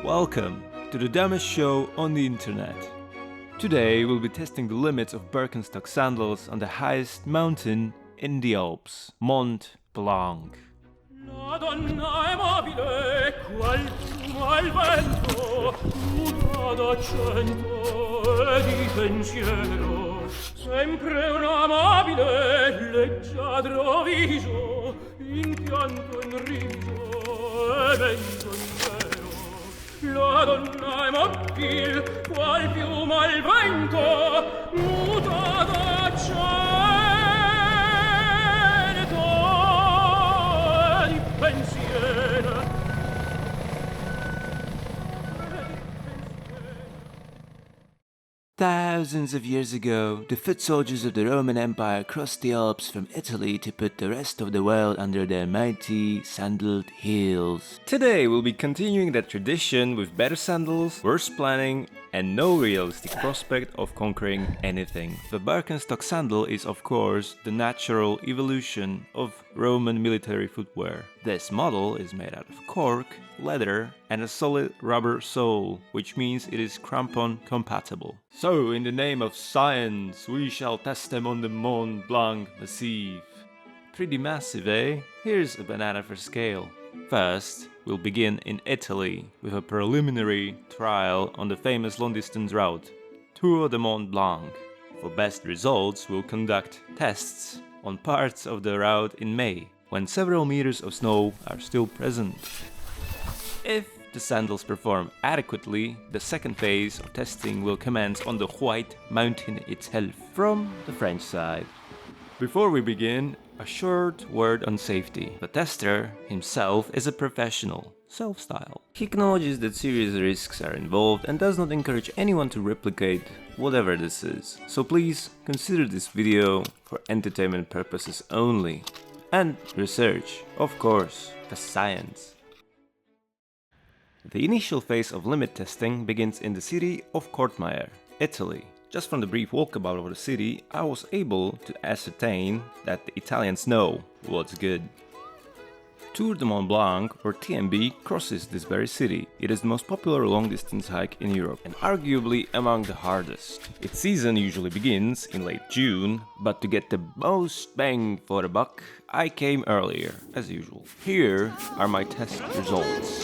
Welcome to the dumbest show on the internet. Today we'll be testing the limits of Birkenstock sandals on the highest mountain in the Alps, Mont Blanc. La donna è mobile, qual fumo al vento, muta d'accento e di pensiero. Sempre un amabile, leggiadro viso, in pianto in riso e menzognero. La donna è mobile, qual piuma al vento, muta d'accento. Thousands of years ago, the foot soldiers of the Roman Empire crossed the Alps from Italy to put the rest of the world under their mighty sandaled heels. Today we'll be continuing that tradition with better sandals, worse planning, and no realistic prospect of conquering anything. The Birkenstock sandal is of course the natural evolution of Roman military footwear. This model is made out of cork, leather and a solid rubber sole, which means it is crampon compatible. So in the name of science, we shall test them on the Mont Blanc Massif. Pretty massive, eh? Here's a banana for scale. First, we'll begin in Italy with a preliminary trial on the famous long-distance route, Tour de Mont Blanc. For best results, we'll conduct tests on parts of the route in May, when several meters of snow are still present. If the sandals perform adequately, the second phase of testing will commence on the White Mountain itself, from the French side. Before we begin, a short word on safety. The tester himself is a professional, self-styled. He acknowledges that serious risks are involved and does not encourage anyone to replicate whatever this is. So please consider this video for entertainment purposes only. And research, of course, the science. The initial phase of limit testing begins in the city of Courmayeur, Italy. Just from the brief walkabout of the city, I was able to ascertain that the Italians know what's good. Tour de Mont Blanc, or TMB, crosses this very city. It is the most popular long-distance hike in Europe and arguably among the hardest. Its season usually begins in late June, but to get the most bang for the buck, I came earlier, as usual. Here are my test results.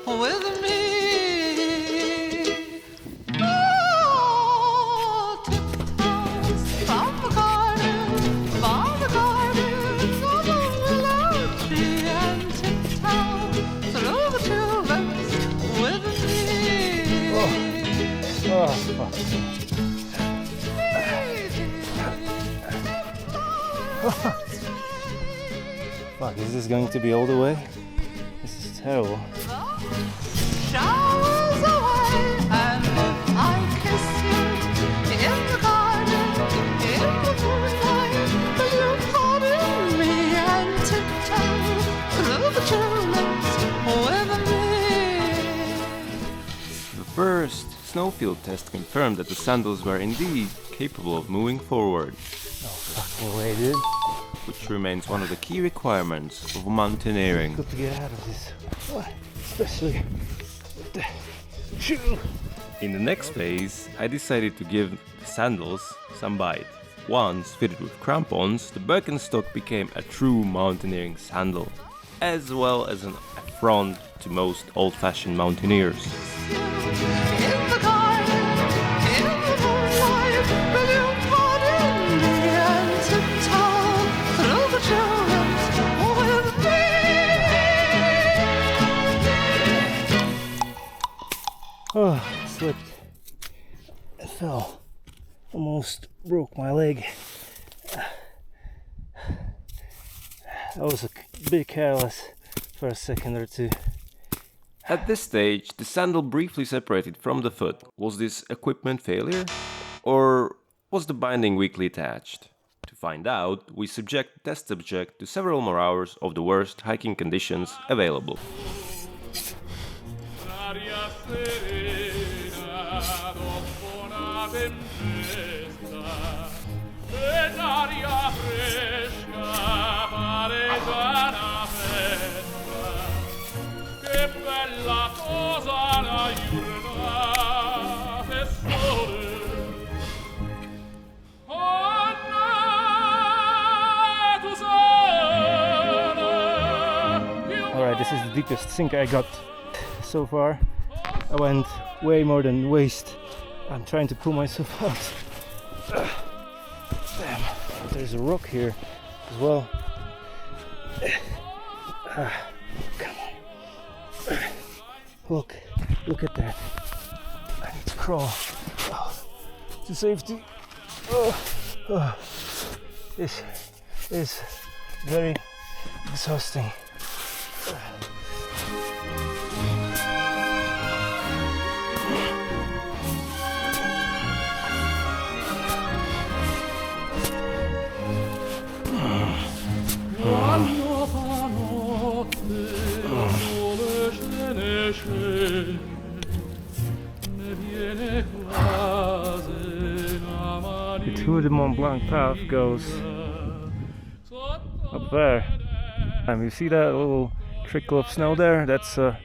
With me, tiptoes from the garden, on the willow tree, and tiptoe through the tulips with me. Fuck, is this going to be all the way? This is terrible. Showers away, and if I kiss you in the garden, in the moonlight, will you pardon me and tiptoe through the tulips with me? The first snowfield test confirmed that the sandals were indeed capable of moving forward, No fucking way, dude. which remains one of the key requirements of mountaineering. Got to get out of this. What? Especially with the shoe. In the next phase, I decided to give the sandals some bite. Once fitted with crampons, the Birkenstock became a true mountaineering sandal, as well as an affront to most old-fashioned mountaineers. In the garden, in the moonlight, will you pardon me and tiptoe through the tulips with me? Oh, I slipped. I fell. Almost broke my leg. I was a bit careless for a second or two. At this stage, the sandal briefly separated from the foot. Was this equipment failure? Or was the binding weakly attached? To find out, we subject the test subject to several more hours of the worst hiking conditions available. L'aria serena dopo una tempesta, e l'aria fresca Alright, this is the deepest sink I got so far. I went way more than waist. I'm trying to pull myself out. Damn, there's a rock here as well. Come on. Look at that. I need to crawl to safety. This is very exhausting. The Tour de Mont Blanc path goes up there. And you see that little trickle of snow there? That's a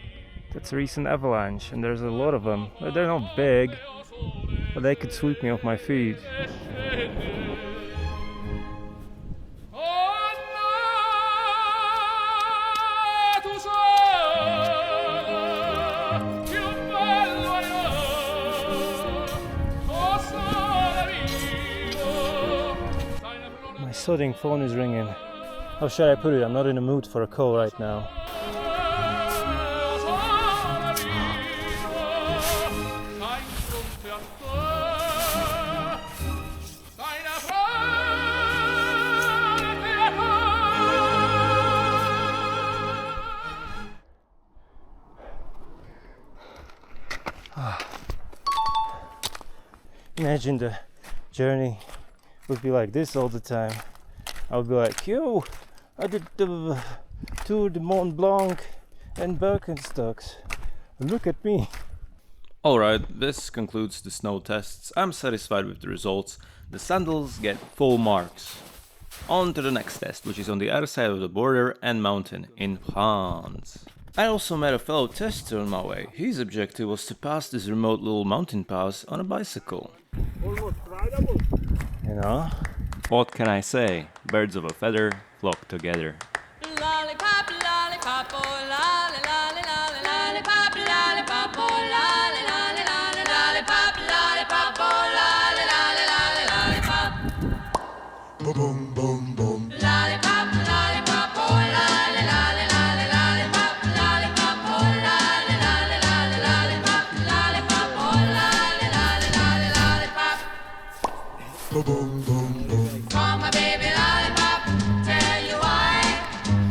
recent avalanche, and there's a lot of them. They're not big, but they could sweep me off my feet. My sodding phone is ringing. How should I put it? I'm not in the mood for a call right now. Imagine the journey would be like this all the time. I would be like, yo, I did the Tour de Mont Blanc and Birkenstocks. Look at me. Alright, this concludes the snow tests. I'm satisfied with the results. The sandals get full marks. On to the next test, which is on the other side of the border and mountain in France. I also met a fellow tester on my way. His objective was to pass this remote little mountain pass on a bicycle. You know? What can I say? Birds of a feather flock together. Lollipop, lollipop, oh, lolly, lolly, lolly, lollipop, lollipop, oh, lolly, lolly, lolly, lollipop, lollipop, oh, lolly, lolly, lolly, lollipop. Boom, boom, boom. Lollipop, lollipop, oh, lolly, lolly, lolly, lollipop, lollipop, oh, lolly, lolly, lolly, lollipop, lollipop, oh, lolly, lolly, lolly, lollipop. Boom, boom, boom. For my baby lollipop, tell you why.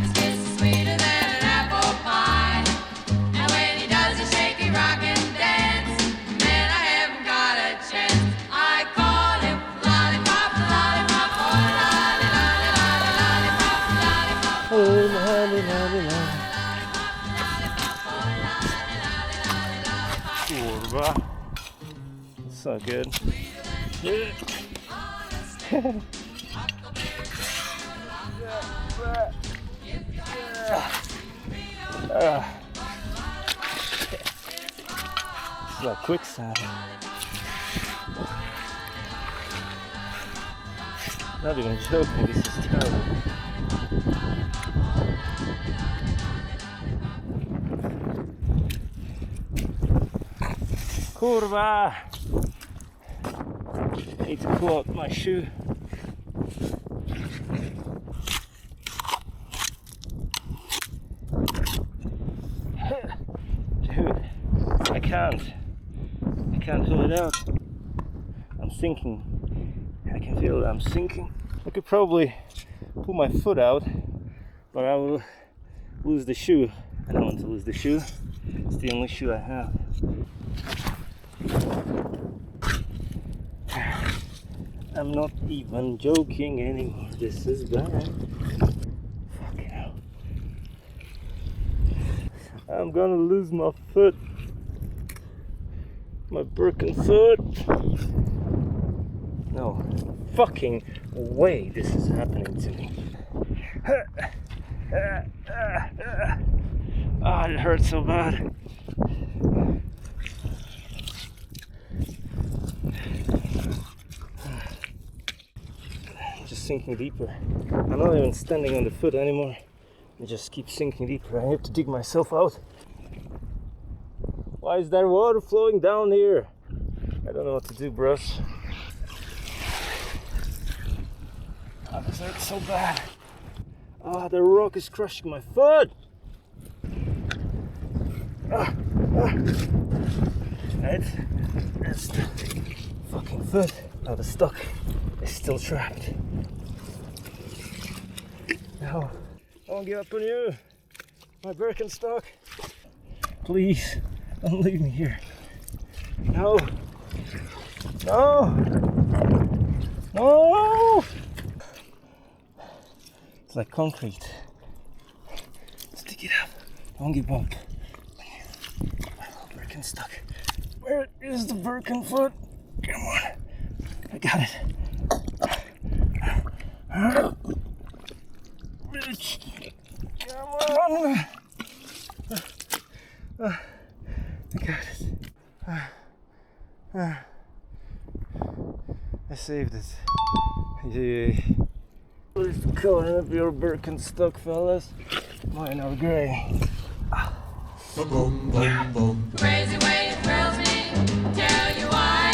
His kiss is sweeter than an apple pie. And when he does a shaky rock and dance, man, I haven't got a chance. I call him lollipop, lollipop, oh lolly, lolly, lolly, lollipop, lollipop, Oh, lolly, lolly, lolly. Kurva. So good. Yeah. It's like quicksand. Not even joking, this is terrible. Kurva! Need to pull out my shoe. Dude, I can't pull it out. I'm sinking. I can feel it, I'm sinking. I could probably pull my foot out, but I will lose the shoe. I don't want to lose the shoe. It's the only shoe I have. I'm not even joking anymore. This is bad. Fucking hell. I'm gonna lose my foot. My broken foot. No fucking way this is happening to me. Ah, it hurts so bad. Just sinking deeper. I'm not even standing on the foot anymore. It just keeps sinking deeper. I have to dig myself out. Why is there water flowing down here? I don't know what to do, bros. Oh, this hurts so bad. Ah, the rock is crushing my foot. Right? That's the fucking foot. Oh, the stock is still trapped. No, I won't give up on you. My Birkenstock. Please, don't leave me here. No. No. No. It's like concrete. Stick it up. Don't give up. Birkenstock. Where is the Birken foot? Come on. I got it. Come on. I got it. I saved it. Yay. What is the color of your Birkenstock, fellas? Mine are grey. Crazy way it thrills me, tell you why.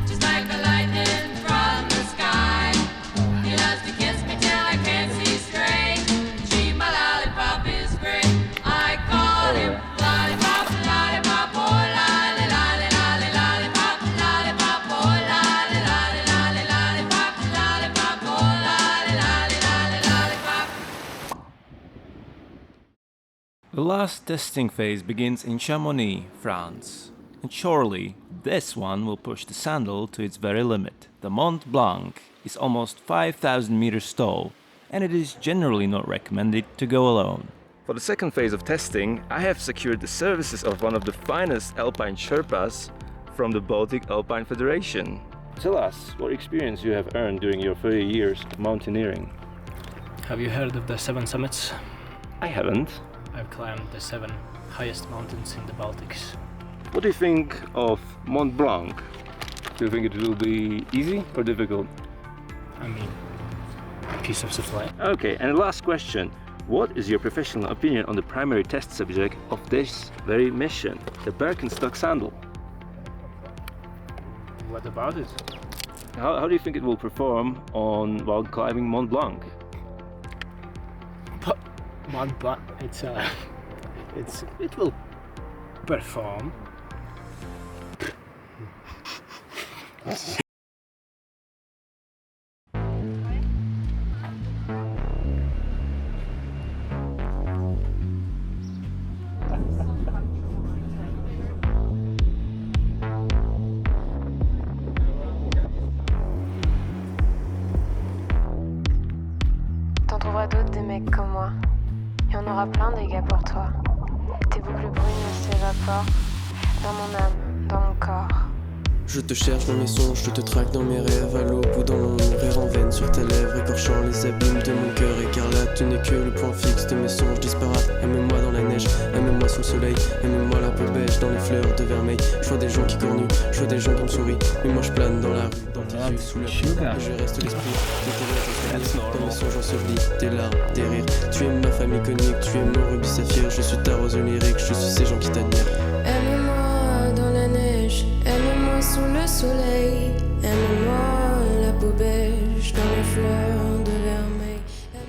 Just like the lightning from the sky. He loves to kiss me till I can't see straight. She, my lollipop, is great. I call him lollipop, lollipop, oh lolly, lolly, lolly, lollipop, lollipop, oh lolly, lolly, lolly, lollipop, lollipop, oh lolly, lolly, lolly, lollipop. The last testing phase begins in Chamonix, France. And surely, this one will push the sandal to its very limit. The Mont Blanc is almost 5,000 meters tall, and it is generally not recommended to go alone. For the second phase of testing, I have secured the services of one of the finest alpine Sherpas from the Baltic Alpine Federation. Tell us what experience you have earned during your 30 years of mountaineering. Have you heard of the 7 summits? I haven't. I've climbed the 7 highest mountains in the Baltics. What do you think of Mont Blanc? Do you think it will be easy or difficult? I mean, a piece of souffle. Okay, and last question. What is your professional opinion on the primary test subject of this very mission, the Birkenstock sandal? What about it? How do you think it will perform while climbing Mont Blanc? But Mont Blanc, it will perform. T'en trouveras d'autres des mecs comme moi. Et on aura plein des gars pour toi. Tes boucles brunes s'évaporent dans mon âme, dans mon corps. Je te cherche dans mes songes, je te traque dans mes rêves, à l'aube ou dans mon rêve en veine sur tes lèvres, écorchant les abîmes de mon cœur écarlate. Tu n'es que le point fixe de mes songes disparates. Aime-moi dans la neige, aime-moi sous le soleil, aime-moi la peau beige dans les fleurs de vermeil. Je vois des gens qui cornuent, je vois des gens qui me sourient, mais moi je plane dans la rue, dans tes yeux, sous la pluie. Je reste l'esprit de tes lèvres, dans mes songes ensevelis, tes larmes, tes rires. Tu es ma femme iconique, tu es mon rubis saphir, je suis ta rose lyrique, je suis ces gens qui t'admirent. Aime-moi dans la neige, aime-moi sous le soleil, aime-moi la peau beige dans les fleurs de vermeil.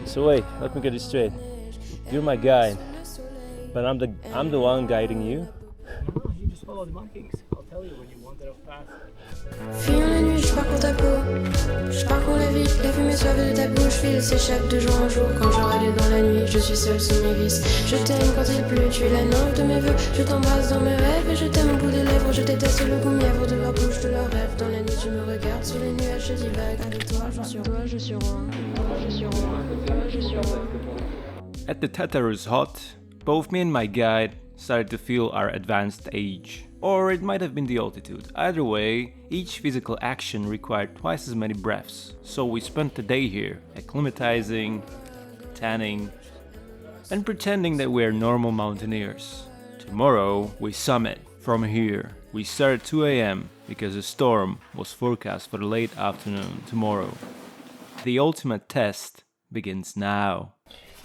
So wait, let me get this straight. You're my guide, but I'm the one guiding you. You just follow the markings. I'll tell you when you wander off path. Fuyant la nuit, je parcours ta peau, je parcours la ville, la fumée suave de ta bouche file, s'échappe de jour en jour. Quand je râle dans la nuit, je suis seule sous mes vices. Je t'aime quand il pleut, tu es la nymphe de mes vœux. Je t'embrasse dans mes rêves et je t'aime au bout des lèvres. Je déteste le goût mièvre de leur bouche, de leurs rêves. Dans la nuit, tu me regardes sous les nuages, je divague. Avec toi, je suis roi, je suis roi, je suis roi, je suis roi. At the Tatarus Hut, both me and my guide started to feel our advanced age. Or it might have been the altitude. Either way, each physical action required twice as many breaths. So we spent the day here, acclimatizing, tanning, and pretending that we're normal mountaineers. Tomorrow, we summit. From here, we start at 2 AM because a storm was forecast for the late afternoon tomorrow. The ultimate test begins now.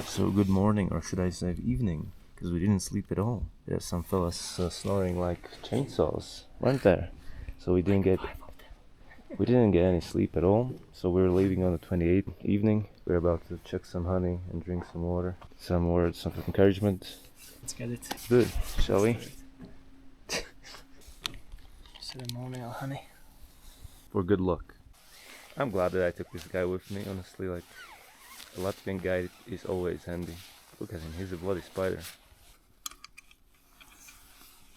So good morning, or should I say evening, because we didn't sleep at all. There's some fellas snoring like chainsaws, weren't there? So we didn't get any sleep at all. So we're leaving on the 28th evening. We're about to chuck some honey and drink some water. Some words of encouragement. Let's get it. Good, shall we? Ceremonial honey. For good luck. I'm glad that I took this guy with me, honestly. Like, the Latvian guy is always handy. Look at him, he's a bloody spider.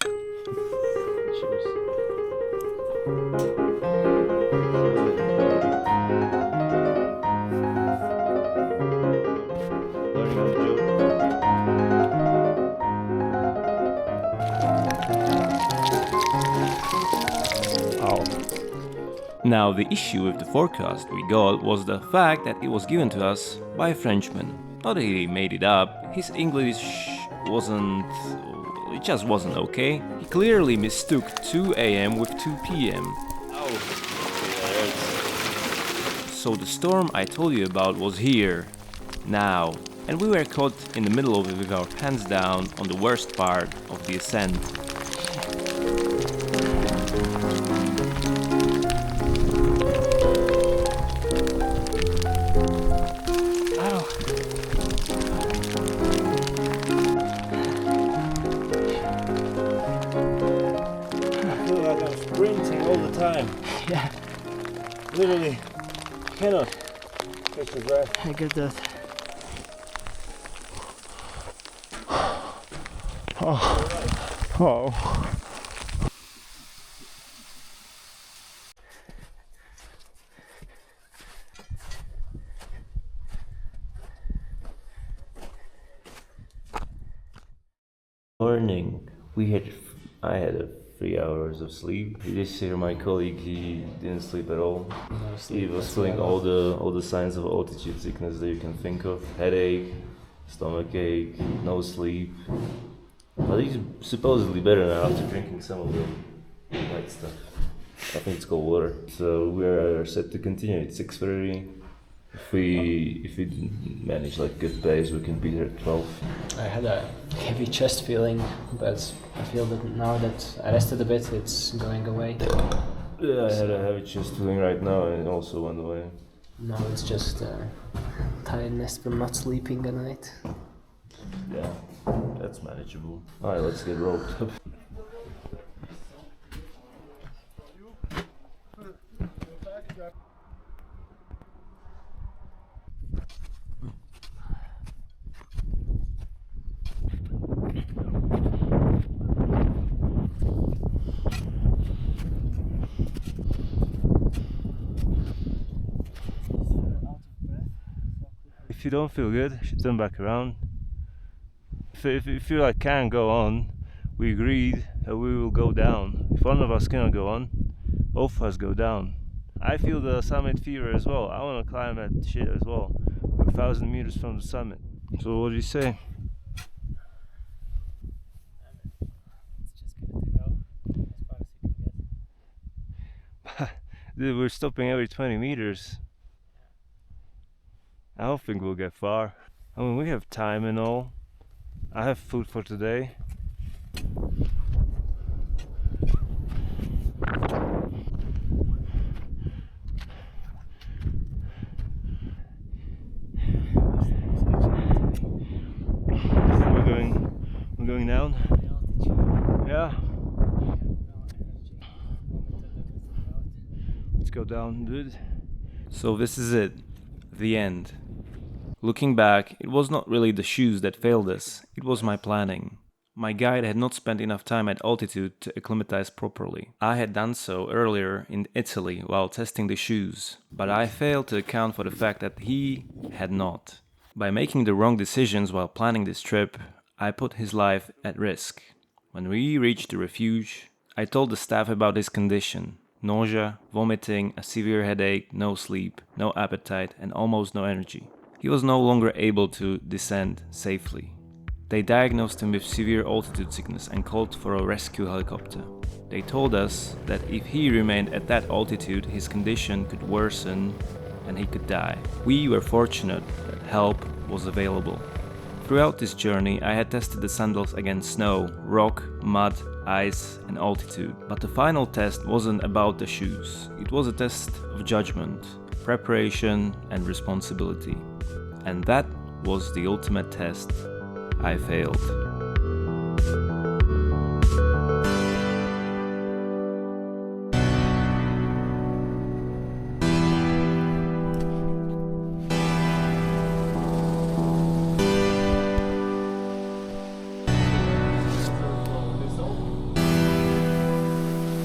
Cheers. Learning how to joke. Now, the issue with the forecast we got was the fact that it was given to us by a Frenchman. Not that he made it up, his English it just wasn't okay. He clearly mistook 2 a.m. with 2 p.m. So the storm I told you about was here, now, and we were caught in the middle of it with our hands down on the worst part of the ascent. Sprinting all the time. Yeah, Literally cannot catch the breath. I get that. Oh. Morning. I had 3 hours of sleep. This year my colleague, he didn't sleep at all. He was feeling all the signs of altitude sickness that you can think of. Headache, stomach ache, no sleep. But he's supposedly better now after drinking some of the white stuff. I think it's called water. So we're set to continue at 6:30. If we manage like good pace, we can be there at 12. I had a heavy chest feeling, but I feel that now that I rested a bit, it's going away. Yeah, I had a heavy chest feeling right now, and it also went away. Now it's just tiredness from not sleeping at night. Yeah, that's manageable. Alright, let's get roped up. If you don't feel good, you should turn back around. If you feel like can't go on, we agreed that we will go down. If one of us cannot go on, both of us go down. I feel the summit fever as well. I want to climb that shit as well. We're 1,000 meters from the summit. So what do you say? Let's just give it a go, as far as you can get. Dude, we're stopping every 20 meters. I don't think we'll get far. I mean, we have time and all. I have food for today. We're going down. Yeah. Let's go down, dude. So this is it, the end. Looking back, it was not really the shoes that failed us, it was my planning. My guide had not spent enough time at altitude to acclimatize properly. I had done so earlier in Italy while testing the shoes, but I failed to account for the fact that he had not. By making the wrong decisions while planning this trip, I put his life at risk. When we reached the refuge, I told the staff about his condition. Nausea, vomiting, a severe headache, no sleep, no appetite, and almost no energy. He was no longer able to descend safely. They diagnosed him with severe altitude sickness and called for a rescue helicopter. They told us that if he remained at that altitude, his condition could worsen and he could die. We were fortunate that help was available. Throughout this journey, I had tested the sandals against snow, rock, mud, ice, and altitude. But the final test wasn't about the shoes. It was a test of judgment, preparation, and responsibility. And that was the ultimate test. I failed.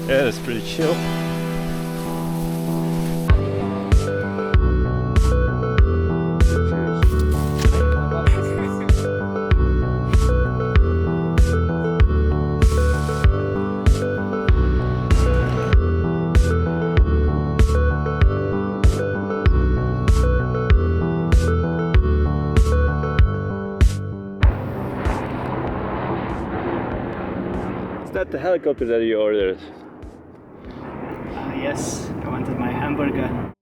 Yeah, it's pretty chill. Is that the helicopter that you ordered? Yes, I wanted my hamburger.